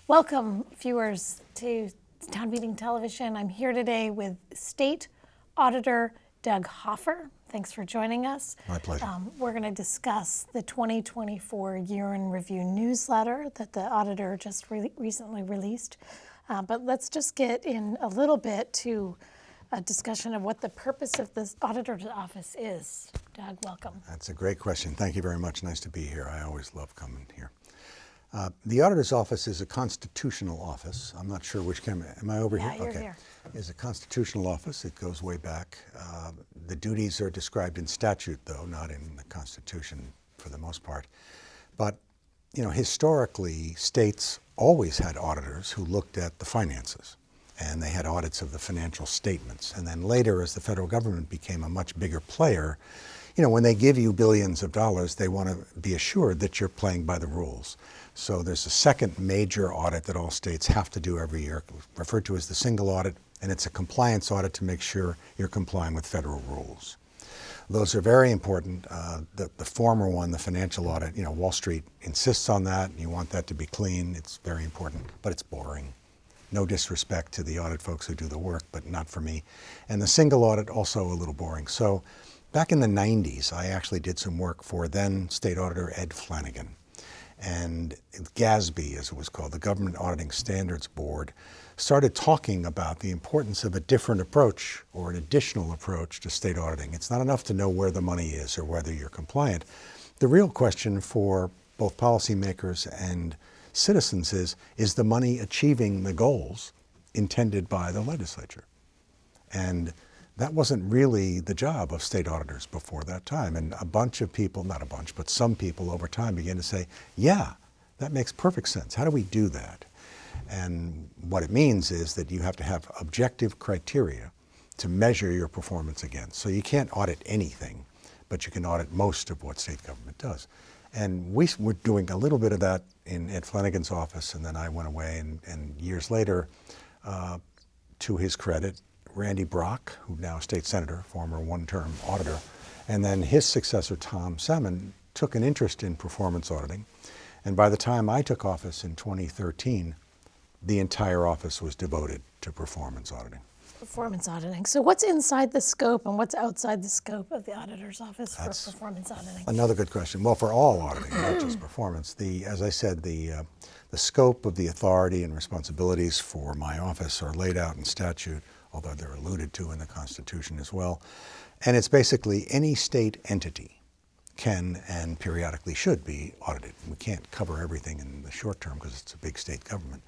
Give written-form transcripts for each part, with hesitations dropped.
Welcome, viewers, to Town Meeting Television. I'm here today with State Auditor Doug Hoffer. Thanks for joining us. My pleasure. We're going to discuss the 2024 Year in Review newsletter that the auditor just recently released. But let's just get in a little bit to a discussion of what the purpose of this auditor's office is. Doug, welcome. That's a great question. Thank you very much. Nice to be here. I always love coming here. The auditor's office is a constitutional office. I'm not sure which camera. Am I over here? Yeah, you're here. It's a constitutional office. It goes way back. The duties are described in statute, though, not in the Constitution for the most part. But, you know, historically, states always had auditors who looked at the finances, and they had audits of the financial statements. And then later, as the federal government became a much bigger player, you know, when they give you billions of dollars, they want to be assured that you're playing by the rules. So there's a second major audit that all states have to do every year, referred to as the single audit, and it's a compliance audit to make sure you're complying with federal rules. Those are very important. The former one, the financial audit, you know, Wall Street insists on that, and you want that to be clean. It's very important, but it's boring. No disrespect to the audit folks who do the work, but not for me. And the single audit, also a little boring. So back in the 90s, I actually did some work for then State Auditor Ed Flanagan. And GASB, as it was called, the Government Auditing Standards Board, started talking about the importance of a different approach or an additional approach to state auditing. It's not enough to know where the money is or whether you're compliant. The real question for both policymakers and citizens is the money achieving the goals intended by the legislature? And that wasn't really the job of state auditors before that time. And a bunch of people, not a bunch, but some people over time began to say, yeah, that makes perfect sense. How do we do that? And what it means is that you have to have objective criteria to measure your performance against. So you can't audit anything, but you can audit most of what state government does. And we were doing a little bit of that in Ed Flanagan's office, and then I went away, and years later, to his credit, Randy Brock, who now state senator, former one-term auditor, and then his successor, Tom Salmon, took an interest in performance auditing. And by the time I took office in 2013, the entire office was devoted to performance auditing. Performance auditing. So what's inside the scope and what's outside the scope of the auditor's office for performance auditing? Another good question. Well, for all auditing, not just performance. As I said, the scope of the authority and responsibilities for my office are laid out in statute, although they're alluded to in the Constitution as well. And it's basically any state entity can and periodically should be audited. We can't cover everything in the short term because it's a big state government.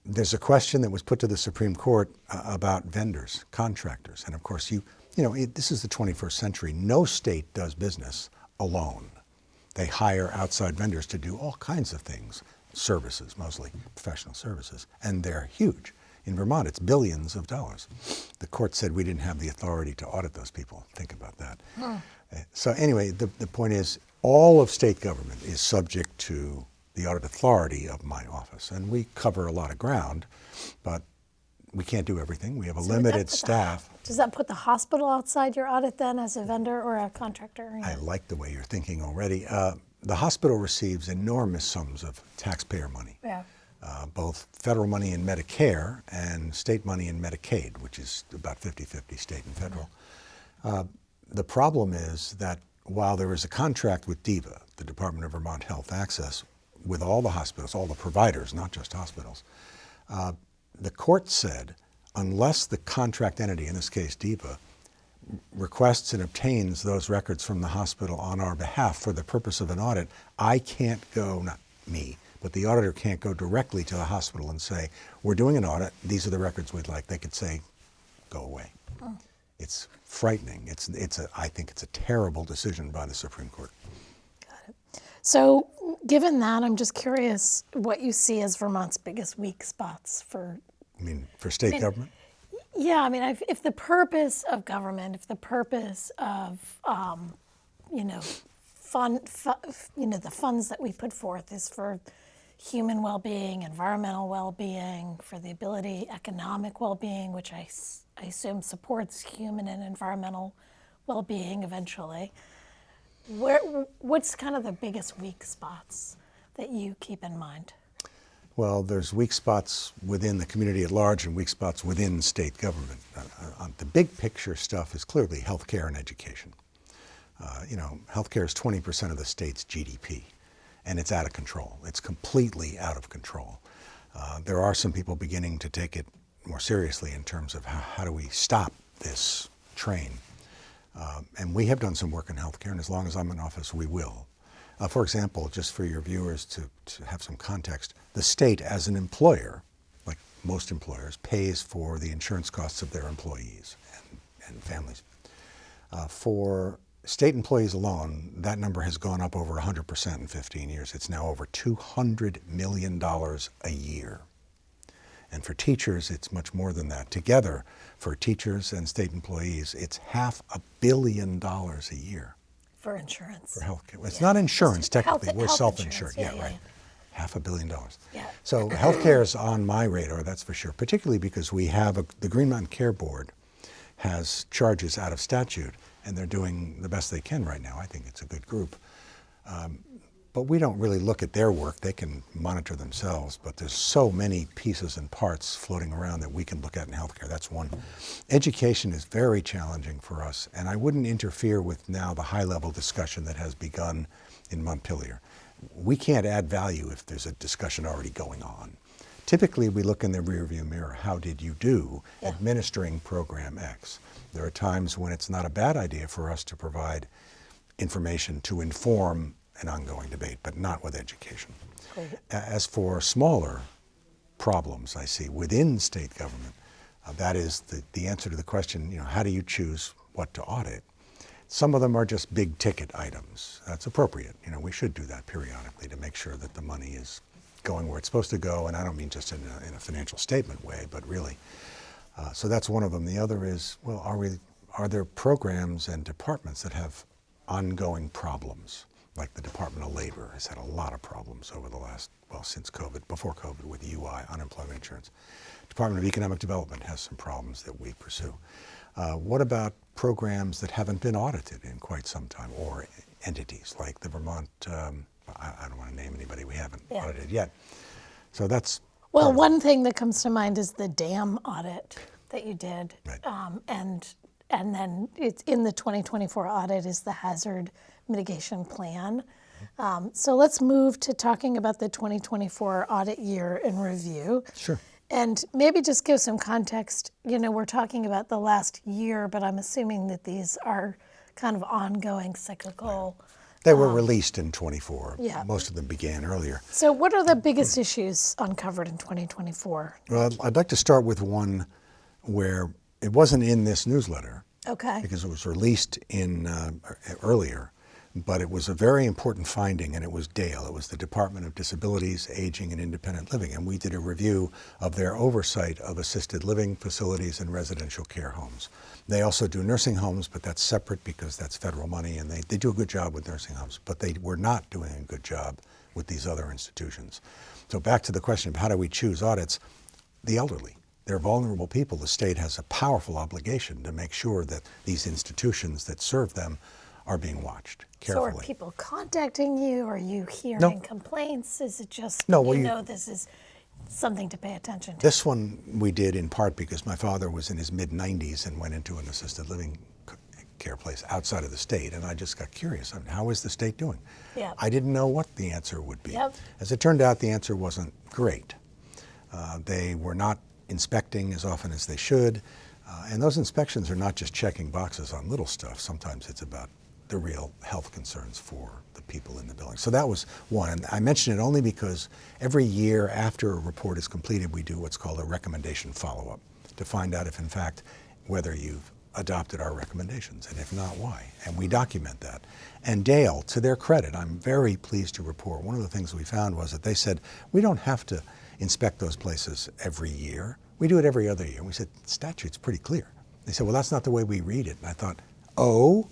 There's a question that was put to the Supreme Court about vendors, contractors. And of course, this is the 21st century. No state does business alone. They hire outside vendors to do all kinds of things, services, mostly professional services, and they're huge. In Vermont, it's billions of dollars. The court said we didn't have the authority to audit those people. Think about that. So anyway, the point is all of state government is subject to the audit authority of my office. And we cover a lot of ground, but we can't do everything. We have a limited staff. Does that put the hospital outside your audit then as a vendor or a contractor? I like the way you're thinking already. The hospital receives enormous sums of taxpayer money. Yeah. Both federal money in Medicare and state money in Medicaid, which is about 50-50 state and federal. The problem is that while there is a contract with DEVA, the Department of Vermont Health Access, with all the hospitals, all the providers, not just hospitals, the court said unless the contract entity, in this case DEVA, requests and obtains those records from the hospital on our behalf for the purpose of an audit, I can't go, not me, but the auditor can't go directly to the hospital and say, we're doing an audit, these are the records we'd like. They could say, go away. It's frightening. I think it's a terrible decision by the Supreme Court. Got it. So given that, I'm just curious what you see as Vermont's biggest weak spots for... You mean for state government? Yeah, I mean, if the purpose of government, if the purpose of, the funds that we put forth is for human well-being, environmental well-being, for the ability, economic well-being, which I assume supports human and environmental well-being eventually. What's kind of the biggest weak spots that you keep in mind? Well, there's weak spots within the community at large and weak spots within state government. The big picture stuff is clearly healthcare and education. Healthcare is 20% of the state's GDP, and it's out of control. It's completely out of control. There are some people beginning to take it more seriously in terms of how do we stop this train. And we have done some work in healthcare, and as long as I'm in office, we will. For example, just for your viewers to have some context, the state as an employer, like most employers, pays for the insurance costs of their employees and families. For state employees alone, that number has gone up over 100% in 15 years. It's now over $200 million a year. And for teachers, it's much more than that. Together, for teachers and state employees, it's $500 million a year. For insurance. For healthcare. Well, it's not insurance, technically. We're health self-insured. insurance. Right. $500 million. Yeah. So healthcare is on my radar, that's for sure, particularly because we have the Green Mountain Care Board has charges out of statute, and they're doing the best they can right now. I think it's a good group. But we don't really look at their work. They can monitor themselves, but there's so many pieces and parts floating around that we can look at in healthcare. That's one. Education is very challenging for us, and I wouldn't interfere with now the high-level discussion that has begun in Montpelier. We can't add value if there's a discussion already going on. Typically, we look in the rearview mirror. How did you do administering program X? There are times when it's not a bad idea for us to provide information to inform an ongoing debate, but not with education. Great. As for smaller problems I see within state government, that is the answer to the question, how do you choose what to audit? Some of them are just big ticket items. That's appropriate. We should do that periodically to make sure that the money is going where it's supposed to go, and I don't mean just in a financial statement way, but really. So that's one of them. The other is, well, are there programs and departments that have ongoing problems? Like the Department of Labor has had a lot of problems over the last, since COVID, before COVID with UI, unemployment insurance. Department of Economic Development has some problems that we pursue. What about programs that haven't been audited in quite some time, or entities like the Vermont, I don't want to name anybody we haven't audited yet. So that's... Well, one thing that comes to mind is the dam audit that you did. Right. And then it's in the 2024 audit is the hazard mitigation plan. So let's move to talking about the 2024 audit year in review. Sure. And maybe just give some context. We're talking about the last year, but I'm assuming that these are kind of ongoing cyclical. They were released in 24. Yeah. Most of them began earlier. So what are the biggest issues uncovered in 2024? Well, I'd like to start with one where it wasn't in this newsletter. Okay. Because it was released earlier, but it was a very important finding, and it was DALE. It was the Department of Disabilities, Aging, and Independent Living, and we did a review of their oversight of assisted living facilities and residential care homes. They also do nursing homes, but that's separate because that's federal money, and they do a good job with nursing homes, but they were not doing a good job with these other institutions. So back to the question of how do we choose audits, the elderly. They're vulnerable people. The state has a powerful obligation to make sure that these institutions that serve them are being watched carefully. So are people contacting you? Are you hearing complaints? Is it just, this is something to pay attention to? This one we did in part because my father was in his mid-90s and went into an assisted living care place outside of the state, and I just got curious. How is the state doing? Yeah. I didn't know what the answer would be. Yep. As it turned out, the answer wasn't great. They were not inspecting as often as they should, and those inspections are not just checking boxes on little stuff. Sometimes it's about the real health concerns for the people in the building. So that was one, and I mention it only because every year after a report is completed, we do what's called a recommendation follow-up to find out if, in fact, whether you've adopted our recommendations, and if not, why. And we document that. And DALE, to their credit, I'm very pleased to report, one of the things we found was that they said, we don't have to inspect those places every year. We do it every other year. And we said, the statute's pretty clear. They said, well, that's not the way we read it. And I thought, oh,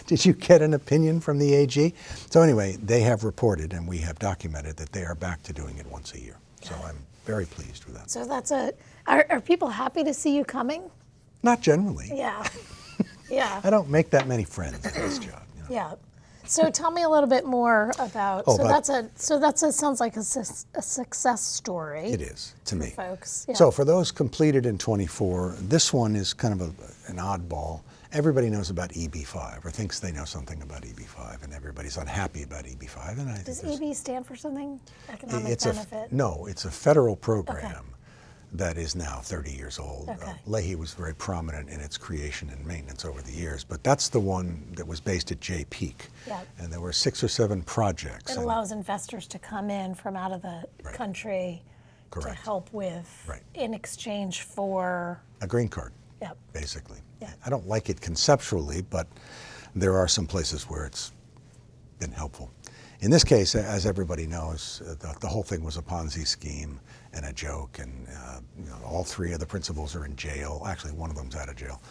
did you get an opinion from the AG? So anyway, they have reported and we have documented that they are back to doing it once a year. So I'm very pleased with that. So that's are people happy to see you coming? Not generally. Yeah. Yeah. I don't make that many friends in this job. Yeah. So tell me a little bit more about. Oh, Sounds like a success story. It is to me, folks. Yeah. So for those completed in 24, this one is kind of an oddball. Everybody knows about EB5 or thinks they know something about EB5, and everybody's unhappy about EB5. And Does EB stand for something? Economic it's benefit? No, it's a federal program that is now 30 years old. Okay. Leahy was very prominent in its creation and maintenance over the years, but that's the one that was based at Jay Peak. Yep. And there were 6 or 7 projects. It allows investors to come in from out of the country to help with, in exchange for a green card, basically. I don't like it conceptually, but there are some places where it's been helpful. In this case, as everybody knows, the whole thing was a Ponzi scheme and a joke, and all 3 of the principals are in jail. Actually, one of them's out of jail.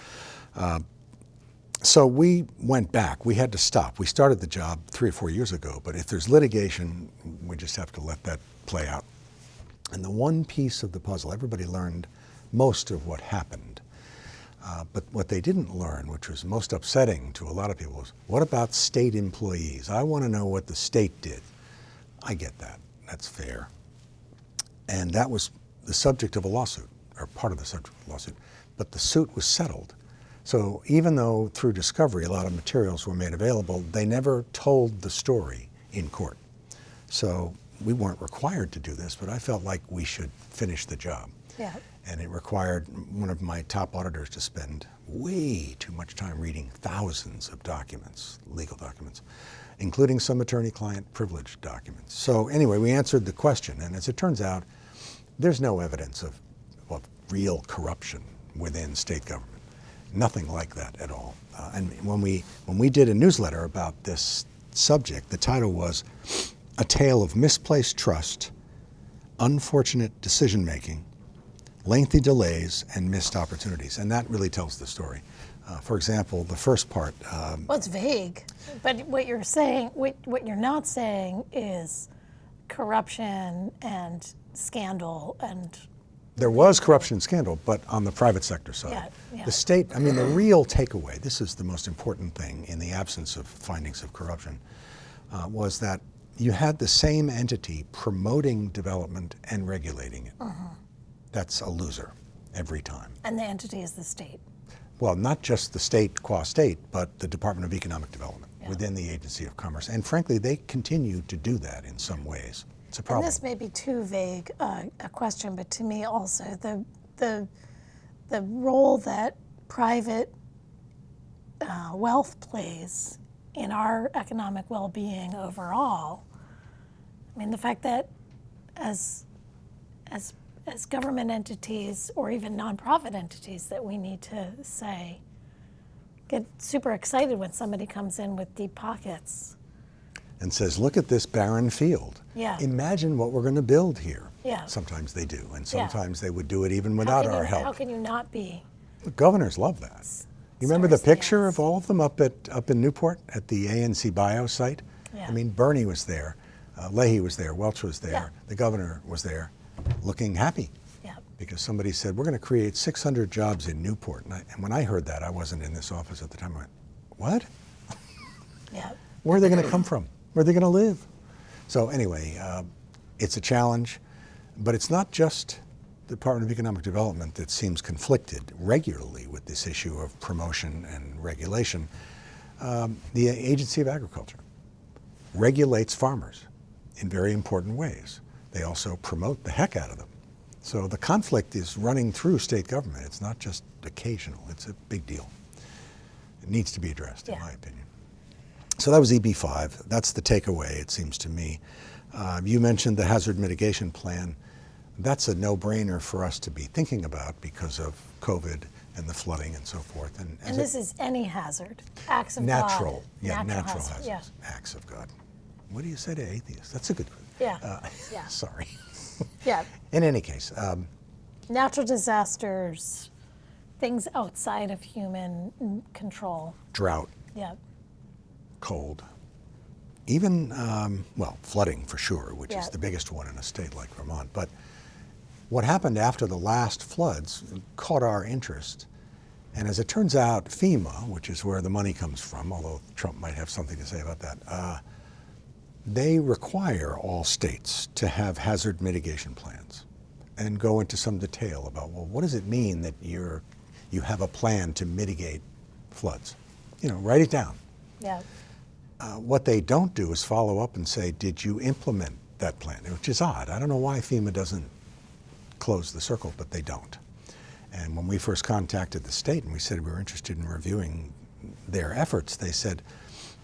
So we went back. We had to stop. We started the job 3 or 4 years ago, but if there's litigation, we just have to let that play out. And the one piece of the puzzle, everybody learned most of what happened. But what they didn't learn, which was most upsetting to a lot of people, was what about state employees? I want to know what the state did. I get that. That's fair. And that was the subject of a lawsuit, or part of the subject of the lawsuit. But the suit was settled. So even though through discovery a lot of materials were made available, they never told the story in court. So we weren't required to do this, but I felt like we should finish the job. Yeah. And it required one of my top auditors to spend way too much time reading thousands of documents, legal documents, including some attorney-client privilege documents. So anyway, we answered the question, and as it turns out, there's no evidence of real corruption within state government. Nothing like that at all. And when we did a newsletter about this subject, the title was A Tale of Misplaced Trust, Unfortunate Decision-Making, Lengthy Delays, and Missed Opportunities. And that really tells the story. For example, the first part. Well, it's vague, but what you're saying, what you're not saying is corruption and scandal and. There was corruption and scandal, but on the private sector side. Yeah. The state, I mean, the real takeaway, this is the most important thing in the absence of findings of corruption, was that you had the same entity promoting development and regulating it. That's a loser every time. And the entity is the state. Well, not just the state qua state, but the Department of Economic Development within the Agency of Commerce. And frankly, they continue to do that in some ways. It's a problem. And this may be too vague a question, but to me also, the role that private wealth plays in our economic well-being overall. I mean, the fact that as government entities or even nonprofit entities that we need to say, get super excited when somebody comes in with deep pockets. And says, look at this barren field. Yeah. Imagine what we're going to build here. Yeah. Sometimes they do, and sometimes they would do it even without our help. How can you not be? The governors love that. You remember the picture of all of them up in Newport at the ANC Bio site? Yeah. I mean, Bernie was there, Leahy was there, Welch was there, the governor was there, looking happy. Yeah. Because somebody said, we're going to create 600 jobs in Newport. And when I heard that, I wasn't in this office at the time. I went, what? Yeah. Where are they going to come from? Where are they going to live? So anyway, it's a challenge, but it's not just the Department of Economic Development that seems conflicted regularly with this issue of promotion and regulation. The Agency of Agriculture regulates farmers in very important ways. They also promote the heck out of them. So the conflict is running through state government. It's not just occasional. It's a big deal. It needs to be addressed, in my opinion. So that was EB5. That's the takeaway, it seems to me. You mentioned the hazard mitigation plan. That's a no-brainer for us to be thinking about because of COVID and the flooding and so forth. And this is any hazard, acts of natural, God. yeah, natural hazard, hazards, acts of God. What do you say to atheists? That's a good one. Yeah. Sorry. Yeah. In any case. Natural disasters, things outside of human control. Drought. Yeah. Cold. Even, flooding for sure, which is the biggest one in a state like Vermont. But what happened after the last floods caught our interest, And as it turns out, FEMA, which is where the money comes from, although Trump might have something to say about that, they require all states to have hazard mitigation plans and go into some detail about, well, what does it mean that you have a plan to mitigate floods? Write it down. Yeah. What they don't do is follow up and say, did you implement that plan? Which is odd. I don't know why FEMA doesn't close the circle, but they don't. And when we first contacted the state and we said we were interested in reviewing their efforts, they said,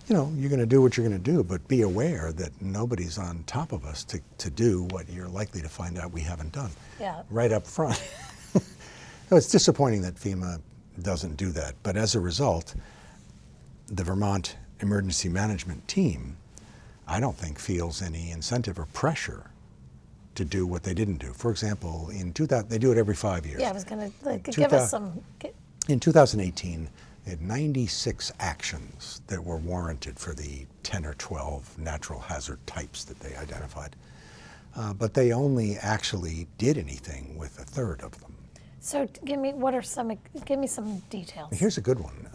you're going to do what you're going to do, but be aware that nobody's on top of us to do what you're likely to find out we haven't done. Yeah. Right up front. So it's disappointing that FEMA doesn't do that. But as a result, the Vermont Emergency Management Team, I don't think feels any incentive or pressure to do what they didn't do. For example, in 2000, they do it every 5 years. Yeah, I was going to give us some. In 2018, they had 96 actions that were warranted for the 10 or 12 natural hazard types that they identified. But they only actually did anything with a third of them. So give me some details. Here's a good one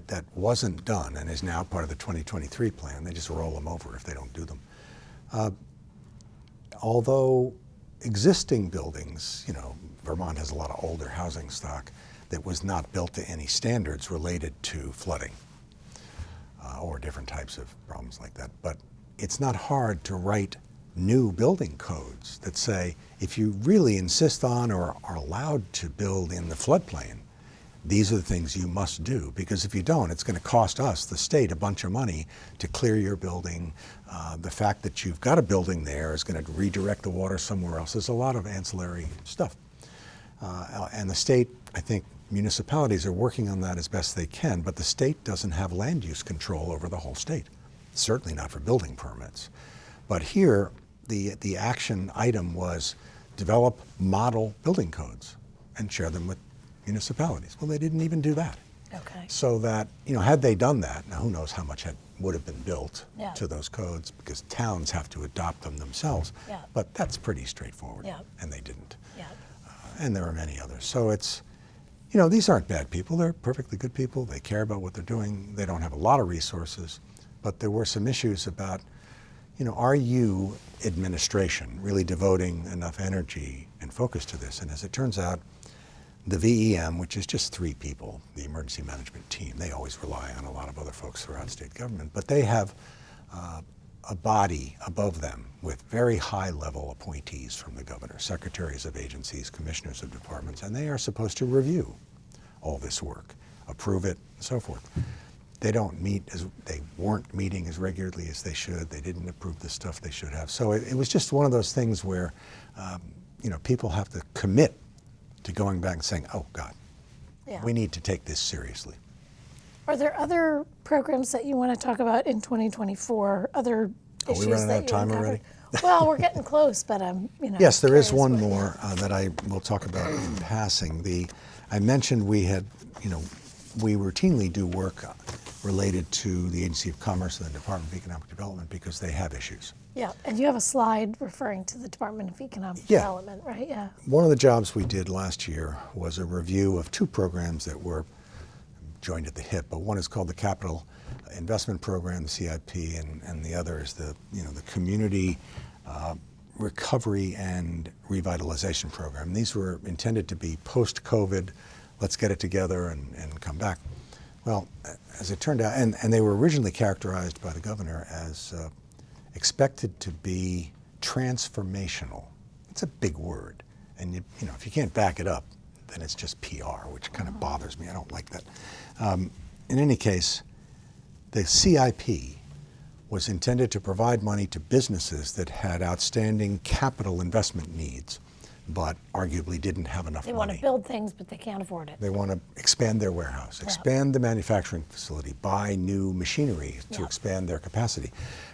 that wasn't done and is now part of the 2023 plan. They just roll them over if they don't do them. Although existing buildings, Vermont has a lot of older housing stock that was not built to any standards related to flooding or different types of problems like that. But it's not hard to write new building codes that say, if you really insist on or are allowed to build in the floodplain, these are the things you must do. Because if you don't, it's going to cost us, the state, a bunch of money to clear your building. The fact that you've got a building there is going to redirect the water somewhere else. There's a lot of ancillary stuff. And the state, I think municipalities are working on that as best they can, but the state doesn't have land use control over the whole state. Certainly not for building permits. But here, the action item was develop model building codes and share them with municipalities. Well, they didn't even do that. Okay. So that, had they done that, now who knows how much would have been built Yeah. to those codes, because towns have to adopt them themselves. Yeah. But that's pretty straightforward. Yeah. And they didn't. Yeah. And there are many others. So it's, these aren't bad people. They're perfectly good people. They care about what they're doing. They don't have a lot of resources. But there were some issues about, are you, administration, really devoting enough energy and focus to this? And as it turns out, the VEM, which is just 3 people, the emergency management team, they always rely on a lot of other folks throughout state government, but they have a body above them with very high-level appointees from the governor, secretaries of agencies, commissioners of departments, and they are supposed to review all this work, approve it, and so forth. They weren't meeting as regularly as they should. They didn't approve the stuff they should have. So it was just one of those things where, people have to commit to going back and saying, oh God, Yeah. we need to take this seriously. Are there other programs that you want to talk about in 2024? Other issues we running that out of you time uncovered? already? Well, we're getting close, but I'm, Yes, there is curious one what- more that I will talk about in passing. I mentioned we had, we routinely do work related to the Agency of Commerce and the Department of Economic Development because they have issues. Yeah, and you have a slide referring to the Department of Economic Yeah. Development, right? Yeah. One of the jobs we did last year was a review of 2 programs that were joined at the hip, but one is called the Capital Investment Program, the CIP, and the other is the Community Recovery and Revitalization Program. These were intended to be post-COVID, let's get it together and come back. Well, as it turned out, and they were originally characterized by the governor as expected to be transformational. It's a big word, and if you can't back it up, then it's just PR, which kind of bothers me. I don't like that. In any case, the CIP was intended to provide money to businesses that had outstanding capital investment needs, but arguably didn't have enough They money. want to build things, but they can't afford it. They want to expand their warehouse, expand the manufacturing facility, buy new machinery to expand their capacity.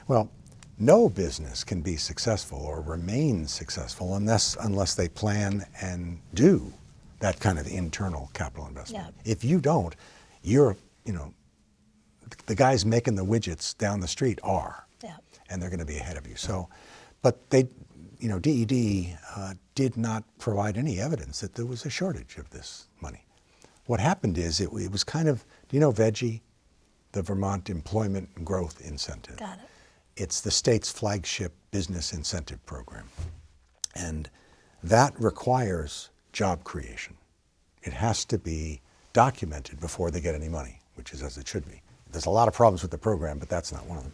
Well, no business can be successful or remain successful unless they plan and do that kind of internal capital investment. Yeah. If you don't, you're, the guys making the widgets down the street are, Yeah. and they're going to be ahead of you. So, but they, DED did not provide any evidence that there was a shortage of this money. what happened is it was kind of, do you know VEGI, the Vermont Employment and Growth Incentive? Got it. It's the state's flagship business incentive program. And that requires job creation. It has to be documented before they get any money, which is as it should be. There's a lot of problems with the program, but that's not one of them.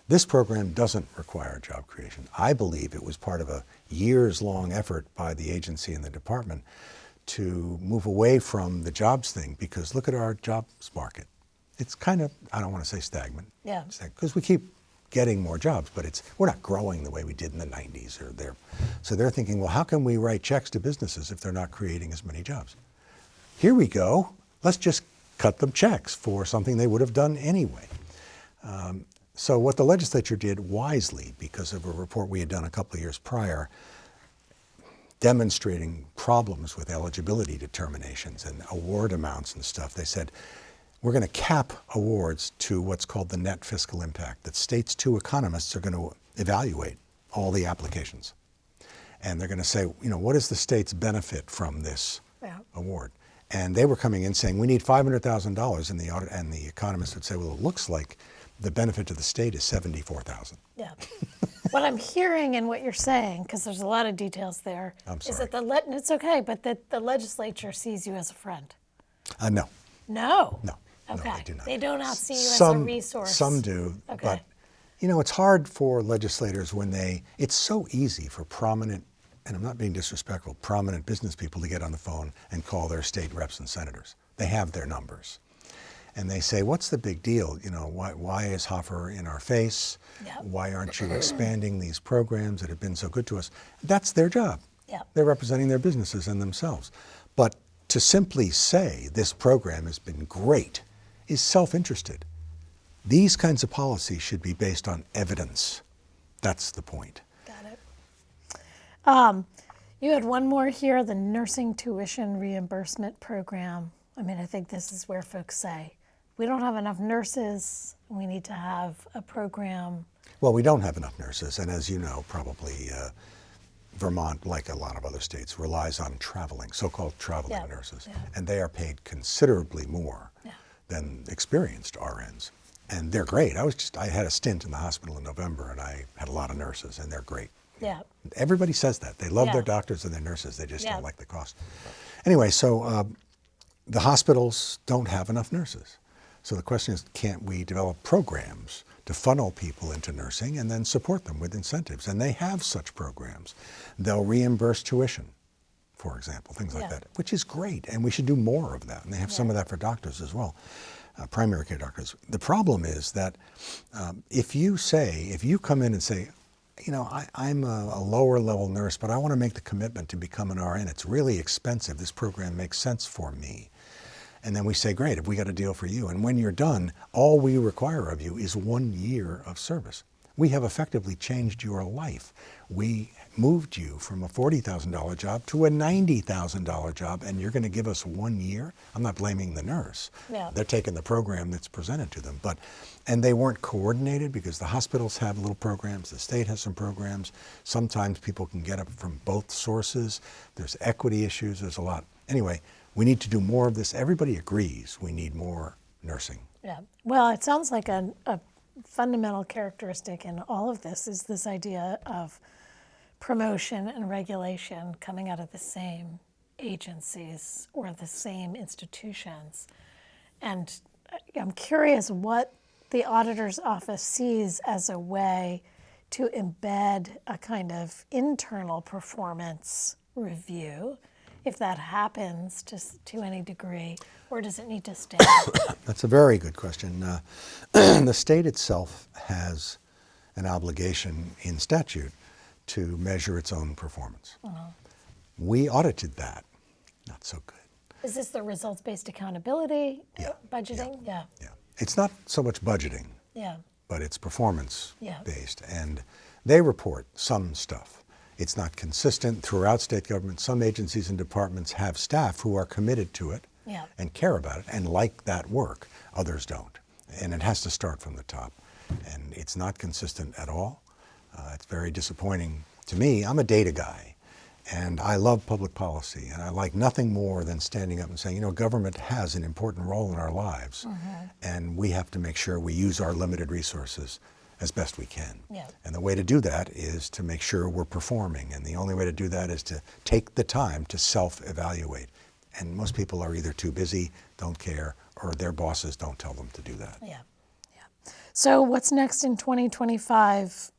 This program doesn't require job creation. I believe it was part of a years-long effort by the agency and the department to move away from the jobs thing, because look at our jobs market. It's kind of, I don't want to say stagnant. Yeah. Because we keep getting more jobs, but we're not growing the way we did in the 90s or there. So they're thinking, well, how can we write checks to businesses if they're not creating as many jobs? Here we go. Let's just cut them checks for something they would have done anyway. So what the legislature did wisely, because of a report we had done a couple of years prior, demonstrating problems with eligibility determinations and award amounts and stuff, they said, we're going to cap awards to what's called the net fiscal impact, that states' two economists are going to evaluate all the applications. And they're going to say, what is the state's benefit from this award? And they were coming in saying, we need $500,000, and the audit and the economists would say, well, it looks like the benefit to the state is $74,000. Yeah. What I'm hearing and what you're saying, because there's a lot of details there, is that it's okay, but that the legislature sees you as a friend. No. No. No. Okay. No, they do not. They do not see you as a resource. Some do, okay. But it's hard for legislators when it's so easy for prominent, and I'm not being disrespectful, prominent business people to get on the phone and call their state reps and senators. They have their numbers. And they say, what's the big deal? Why is Hoffer in our face? Yep. Why aren't you expanding these programs that have been so good to us? That's their job. Yep. They're representing their businesses and themselves. But to simply say this program has been great is self-interested. These kinds of policies should be based on evidence. That's the point. Got it. You had one more here, the nursing tuition reimbursement program. I mean, I think this is where folks say, we don't have enough nurses, we need to have a program. Well, we don't have enough nurses, and as you know, probably Vermont, like a lot of other states, relies on so-called traveling nurses, and they are paid considerably more than experienced RNs. And they're great. I had a stint in the hospital in November, and I had a lot of nurses, and they're great. Yeah. Everybody says that. They love their doctors and their nurses. They just don't like the cost. Anyway, so the hospitals don't have enough nurses. So the question is, can't we develop programs to funnel people into nursing and then support them with incentives? And they have such programs. They'll reimburse tuition, for example, things like that, which is great. And we should do more of that. And they have some of that for doctors as well, primary care doctors. The problem is that if you come in and say, I'm a lower level nurse, but I want to make the commitment to become an RN. It's really expensive. This program makes sense for me. And then we say, great, if we got a deal for you. And when you're done, all we require of you is 1 year of service. We have effectively changed your life. We moved you from a $40,000 job to a $90,000 job, and you're going to give us 1 year? I'm not blaming the nurse. Yeah. They're taking the program that's presented to them. And they weren't coordinated because the hospitals have little programs, the state has some programs. Sometimes people can get it from both sources. There's equity issues, there's a lot. Anyway, we need to do more of this. Everybody agrees we need more nursing. Yeah. Well, it sounds like a fundamental characteristic in all of this is this idea of promotion and regulation coming out of the same agencies or the same institutions. And I'm curious what the auditor's office sees as a way to embed a kind of internal performance review, if that happens to any degree, or does it need to stay? That's a very good question. The state itself has an obligation in statute to measure its own performance. We audited that. Not so good. Is this the results-based accountability budgeting? Yeah. It's not so much budgeting, but it's performance-based. And they report some stuff. It's not consistent throughout state government. Some agencies and departments have staff who are committed to it and care about it and like that work. Others don't. And it has to start from the top. And it's not consistent at all. It's very disappointing to me. I'm a data guy. And I love public policy, and I like nothing more than standing up and saying, government has an important role in our lives, and we have to make sure we use our limited resources as best we can. Yeah. And the way to do that is to make sure we're performing, and the only way to do that is to take the time to self-evaluate. And most people are either too busy, don't care, or their bosses don't tell them to do that. Yeah. So what's next in 2025?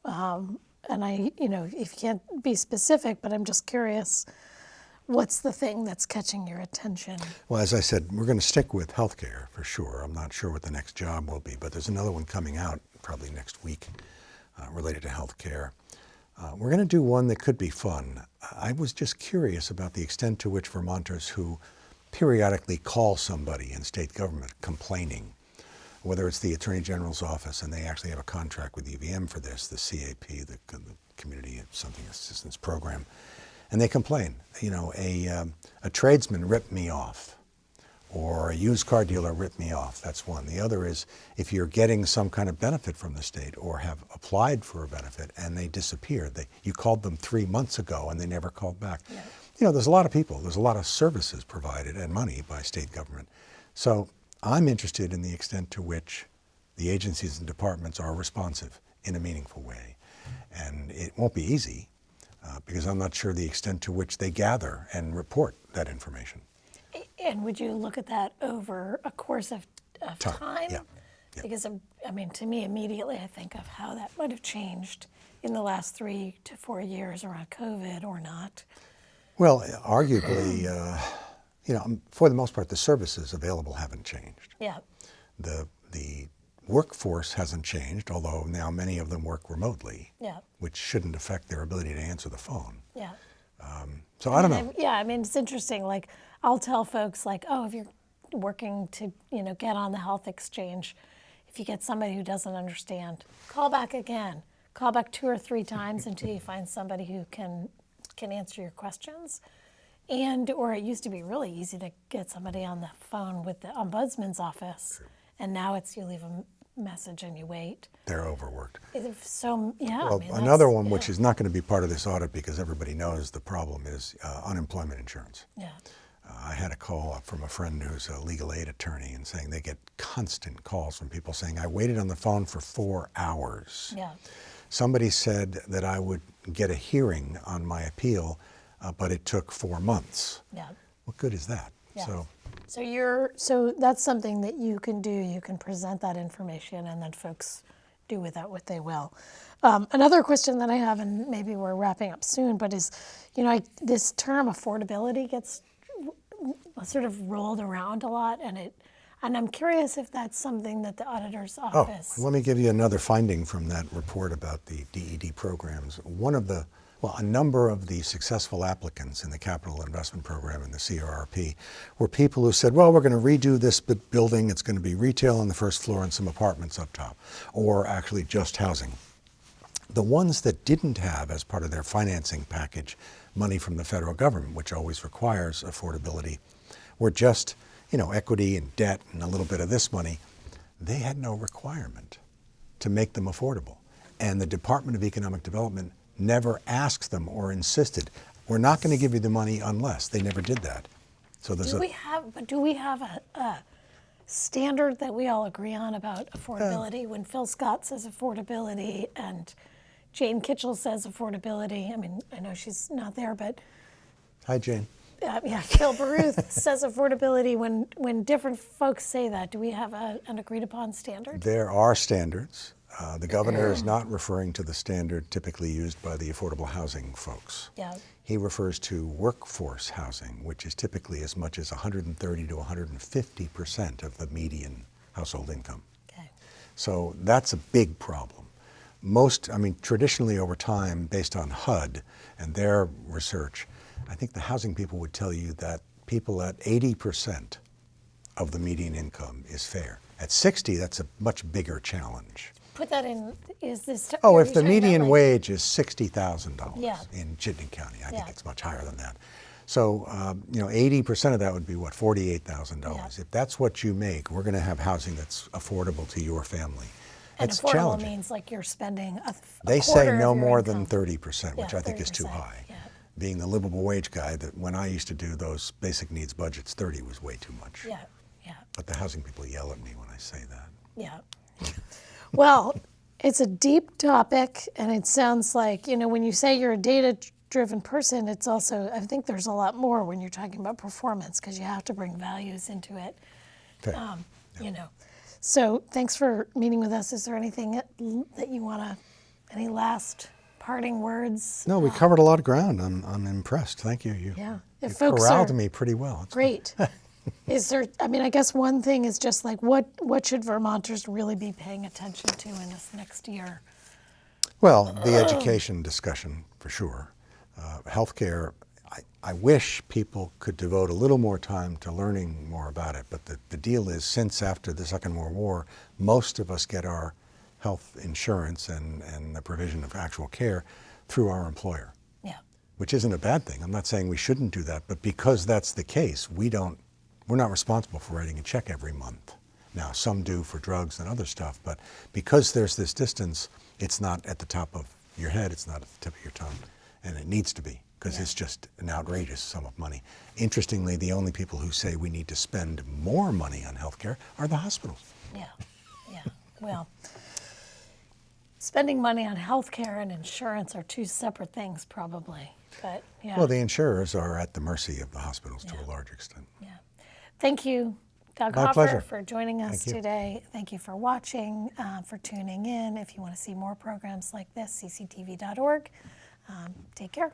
And if you can't be specific, but I'm just curious, what's the thing that's catching your attention? Well, as I said, we're going to stick with healthcare for sure. I'm not sure what the next job will be, but there's another one coming out probably next week related to healthcare. We're going to do one that could be fun. I was just curious about the extent to which Vermonters who periodically call somebody in state government complaining, whether it's the Attorney General's office, and they actually have a contract with UVM for this, the CAP, the Community Something Assistance Program, and they complain. A tradesman ripped me off, or a used car dealer ripped me off. That's one. The other is if you're getting some kind of benefit from the state or have applied for a benefit and they disappeared. You called them 3 months ago and they never called back. Yeah. There's a lot of people, there's a lot of services provided and money by state government. So I'm interested in the extent to which the agencies and departments are responsive in a meaningful way. And it won't be easy because I'm not sure the extent to which they gather and report that information. And would you look at that over a course of time? Yeah. Because, to me, immediately I think of how that might have changed in the last 3 to 4 years around COVID or not. Well, arguably, for the most part, the services available haven't changed. Yeah. The workforce hasn't changed, although now many of them work remotely, Yeah. which shouldn't affect their ability to answer the phone. Yeah. So I don't know. It's interesting. Like, I'll tell folks, if you're working to, get on the health exchange, if you get somebody who doesn't understand, call back again. Call back 2 or 3 times until you find somebody who can answer your questions. Or it used to be really easy to get somebody on the phone with the ombudsman's office, and now it's you leave a message and you wait. They're overworked. So, yeah. Well, another one which is not going to be part of this audit because everybody knows the problem is unemployment insurance. Yeah. I had a call from a friend who's a legal aid attorney and saying they get constant calls from people saying, I waited on the phone for 4 hours. Yeah. Somebody said that I would get a hearing on my appeal, but it took 4 months. Yeah. What good is that? Yeah. So that's something that you can do. You can present that information, and then folks do with that what they will. Another question that I have, and maybe we're wrapping up soon, but is, this term affordability gets sort of rolled around a lot, and I'm curious if that's something that the auditor's office. Let me give you another finding from that report about the DED programs. A number of the successful applicants in the Capital Investment Program and the CRRP were people who said, well, we're going to redo this building. It's going to be retail on the first floor and some apartments up top, or actually just housing. The ones that didn't have, as part of their financing package, money from the federal government, which always requires affordability, were just, equity and debt and a little bit of this money. They had no requirement to make them affordable. And the Department of Economic Development never asked them or insisted, we're not going to give you the money unless. They never did that. So do we have a standard that we all agree on about affordability? When Phil Scott says affordability and Jane Kitchell says affordability, I know she's not there, but... Hi, Jane. Phil Baruth says affordability. When different folks say that, do we have an agreed upon standard? There are standards. The governor is not referring to the standard typically used by the affordable housing folks. Yeah. He refers to workforce housing, which is typically as much as 130 to 150% of the median household income. Okay. So that's a big problem. Traditionally over time, based on HUD and their research, I think the housing people would tell you that people at 80% of the median income is fair. At 60, that's a much bigger challenge. Put that in, is this... if the median wage is $60,000 in Chittenden County, I think it's much higher than that. So, 80% of that would be what, $48,000. Yeah. If that's what you make, we're going to have housing that's affordable to your family. And it's affordable challenging. Means like you're spending They say no more than 30%, which I think is too high. Yeah. being the livable wage guy, that when I used to do those basic needs budgets, 30 was way too much. Yeah, yeah, But the housing people yell at me when I say that. yeah. Well, it's a deep topic, and it sounds like, when you say you're a data-driven person, it's also, I think there's a lot more when you're talking about performance, because you have to bring values into it. Okay. So thanks for meeting with us. Is there anything that you want to, any last parting words? No, we covered a lot of ground. I'm impressed. Thank you. You If you folks corralled are me pretty well. It's great. Is there, I guess one thing is just like, what should Vermonters really be paying attention to in this next year? Well, the education discussion, for sure. Healthcare, I wish people could devote a little more time to learning more about it, but the deal is, since after the Second World War, most of us get our health insurance and the provision of actual care through our employer. Yeah. Which isn't a bad thing. I'm not saying we shouldn't do that, but because that's the case, we're not responsible for writing a check every month. Now, some do for drugs and other stuff, but because there's this distance, it's not at the top of your head, it's not at the tip of your tongue, and it needs to be, because it's just an outrageous sum of money. Interestingly, the only people who say we need to spend more money on healthcare are the hospitals. Yeah, yeah. Well, spending money on healthcare and insurance are two separate things, probably. But yeah. Well, the insurers are at the mercy of the hospitals to a large extent. Yeah. Thank you, Doug My Hoffer, pleasure. for joining us Thank you. today. Thank you for watching, for tuning in. If you want to see more programs like this, cctv.org. Take care.